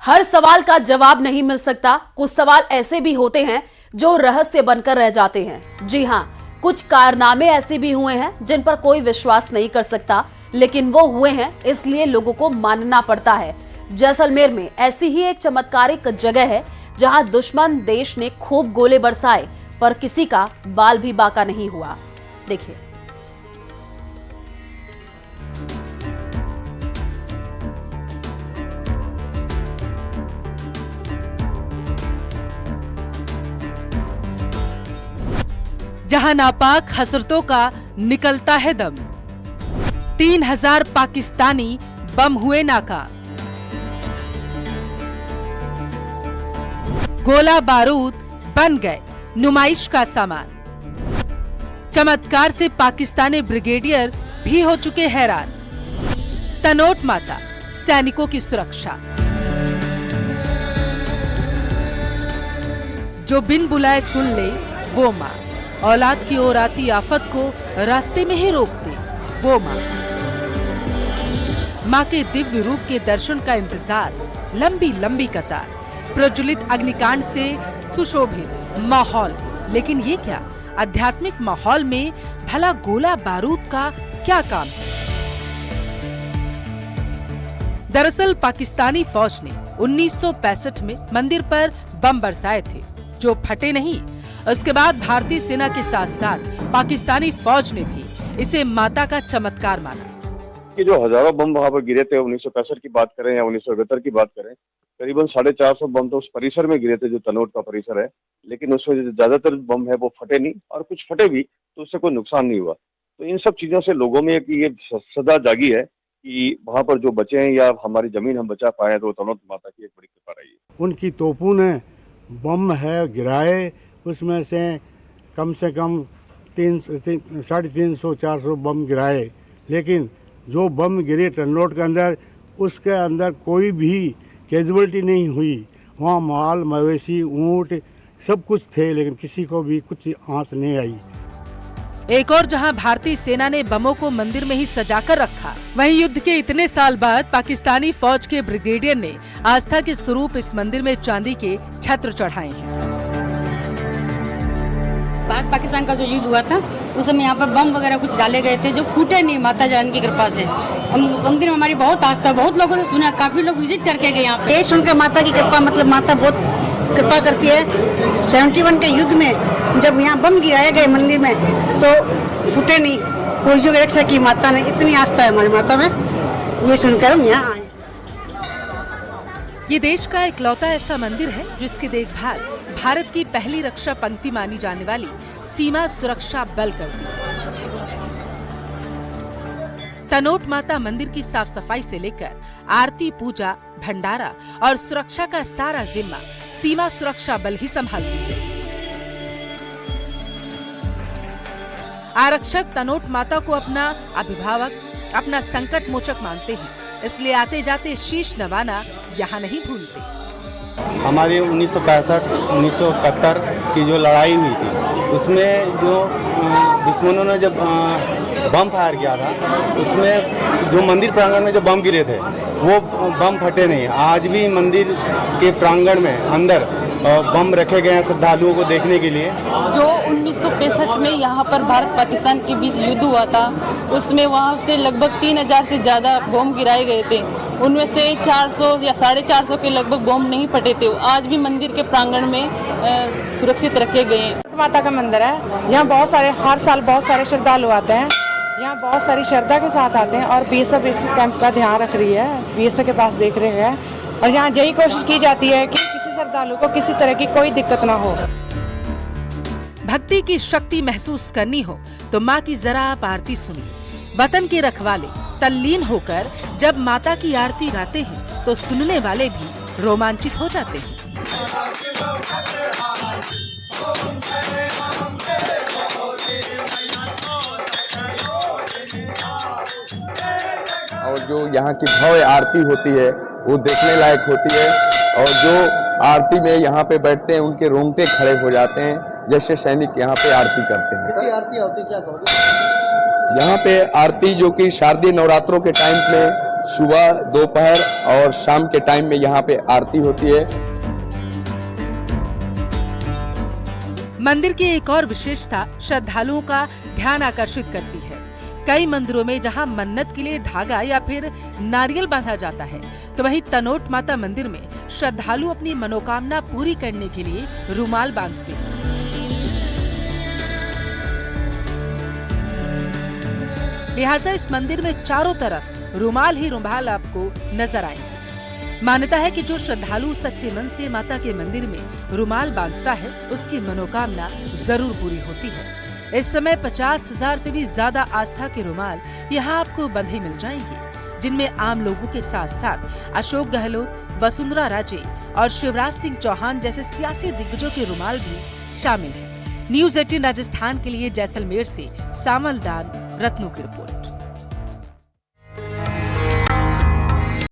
हर सवाल का जवाब नहीं मिल सकता। कुछ सवाल ऐसे भी होते हैं जो रहस्य बनकर रह जाते हैं। जी हाँ, कुछ कारनामे ऐसे भी हुए हैं जिन पर कोई विश्वास नहीं कर सकता, लेकिन वो हुए हैं इसलिए लोगों को मानना पड़ता है। जैसलमेर में ऐसी ही एक चमत्कारिक जगह है जहां दुश्मन देश ने खूब गोले बरसाए पर किसी का बाल भी बाका नहीं हुआ। देखिए। जहां नापाक हसरतों का निकलता है दम। 3000 पाकिस्तानी बम हुए नाकाम। गोला बारूद बन गए नुमाइश का सामान। चमत्कार से पाकिस्तानी ब्रिगेडियर भी हो चुके हैरान। तनोट माता सैनिकों की सुरक्षा। जो बिन बुलाए सुन ले वो माँ, औलाद की ओर आती आफत को रास्ते में ही रोक दे वो माँ। माँ के दिव्य रूप के दर्शन का इंतजार, लंबी लंबी कतार, प्रज्वलित अग्निकांड से सुशोभित माहौल। लेकिन ये क्या, आध्यात्मिक माहौल में भला गोला बारूद का क्या काम है? दरअसल पाकिस्तानी फौज ने 1965 में मंदिर पर बम बरसाए थे जो फटे नहीं। उसके बाद भारतीय सेना के साथ साथ पाकिस्तानी फौज ने भी इसे माता का चमत्कार माना। कि जो हजारों बम वहाँ पर गिरे थे, 1965 की बात करें या 1971 की बात करें, करीबन 450 बम तो उस परिसर में गिरे थे जो तनोट का परिसर है। लेकिन उसमें जो ज्यादातर बम है वो फटे नहीं, और कुछ फटे भी तो उससे कोई नुकसान नहीं हुआ। तो इन सब चीजों से लोगों में ये सदा जागी है कि वहाँ पर जो बचे हैं या हमारी जमीन हम बचा पाए तो तनोट माता की एक बड़ी कृपा रही है। उनकी तोपों ने बम है गिराए, उसमें से कम 350-400 बम गिराए। लेकिन जो बम गिरे तनोट के अंदर, उसके अंदर कोई भी कैजुअलिटी नहीं हुई। वहाँ माल मवेशी ऊँट सब कुछ थे, लेकिन किसी को भी कुछ आंच नहीं आई। एक और जहां भारतीय सेना ने बमों को मंदिर में ही सजाकर रखा, वहीं युद्ध के इतने साल बाद पाकिस्तानी फौज के ब्रिगेडियर ने आस्था के स्वरूप इस मंदिर में चांदी के छत्र चढ़ाए हैं। भारत पाकिस्तान का जो युद्ध हुआ था उस समय यहाँ पर बम वगैरह कुछ डाले गए थे जो फूटे नहीं, माता जान की कृपा से। हम मंदिर में हमारी बहुत आस्था, बहुत लोगों ने सुना, काफी लोग विजिट करके गए यहाँ पे। सुनकर माता की कृपा, मतलब माता बहुत कृपा करती है। 71 के युद्ध में जब यहाँ बम गिराए गए मंदिर में तो फूटे नहीं, फौजियों की रक्षा की माता ने। इतनी आस्था है हमारी माता में, ये सुनकर हम यहाँ आए। ये देश का इकलौता ऐसा मंदिर है जिसकी देखभाल भारत की पहली रक्षा पंक्ति मानी जाने वाली सीमा सुरक्षा बल करती है। तनोट माता मंदिर की साफ सफाई से लेकर आरती, पूजा, भंडारा और सुरक्षा का सारा जिम्मा सीमा सुरक्षा बल ही संभालती है। आरक्षक तनोट माता को अपना अभिभावक, अपना संकट मोचक मानते हैं, इसलिए आते जाते शीश नवाना यहाँ नहीं भूलते। हमारी 1965-1971 की जो लड़ाई हुई थी, उसमें जो दुश्मनों ने जब बम फायर किया था, उसमें जो मंदिर प्रांगण में जो बम गिरे थे वो बम फटे नहीं। आज भी मंदिर के प्रांगण में अंदर बम रखे गए हैं श्रद्धालुओं को देखने के लिए। जो 1965 में यहाँ पर भारत पाकिस्तान के बीच युद्ध हुआ था, उसमें वहाँ से लगभग 3000 से ज्यादा बम गिराए गए थे। उनमें से 400 या 450 के लगभग बम नहीं फटे थे। आज भी मंदिर के प्रांगण में सुरक्षित रखे गए हैं। माता का मंदिर है, यहाँ बहुत सारे, हर साल बहुत सारे श्रद्धालु आते हैं। यहाँ बहुत सारी श्रद्धा के साथ आते हैं और बीएसएफ इस कैंप का ध्यान रख रही है, बीएसएफ के पास देख रहे हैं। और यहाँ यही कोशिश की जाती है कि किसी श्रद्धालु को किसी तरह की कोई दिक्कत ना हो। भक्ति की शक्ति महसूस करनी हो तो माँ की जरा आप आरती सुनिए। वतन के रखवाले तल्लीन होकर जब माता की आरती गाते हैं तो सुनने वाले भी रोमांचित हो जाते हैं। और जो यहाँ की भव्य आरती होती है वो देखने लायक होती है, और जो आरती में यहाँ पे बैठते हैं उनके रोंगटे खड़े हो जाते हैं, जैसे सैनिक यहाँ पे आरती करते हैं। आरती होती क्या कहोगे? यहाँ पे आरती जो कि शारदीय नवरात्रों के टाइम में सुबह, दोपहर और शाम के टाइम में यहाँ पे आरती होती है। मंदिर की एक और विशेषता श्रद्धालुओं का ध्यान आकर्षित करती है। कई मंदिरों में जहां मन्नत के लिए धागा या फिर नारियल बांधा जाता है, तो वहीं तनोट माता मंदिर में श्रद्धालु अपनी मनोकामना पूरी करने के लिए रुमाल बांधते हैं। लिहाजा इस मंदिर में चारों तरफ रुमाल ही रुमाल आपको नजर आएंगे। मान्यता है कि जो श्रद्धालु सच्चे मन से माता के मंदिर में रुमाल बांधता है, उसकी मनोकामना जरूर पूरी होती है। इस समय 50,000 से भी ज्यादा आस्था के रुमाल यहाँ आपको बंधे मिल जाएंगे, जिनमें आम लोगों के साथ साथ अशोक गहलोत, वसुंधरा राजे और शिवराज सिंह चौहान जैसे सियासी दिग्गजों के रुमाल भी शामिल हैं। न्यूज़ 18 राजस्थान के लिए जैसलमेर से सामलदान रत्नू की रिपोर्ट।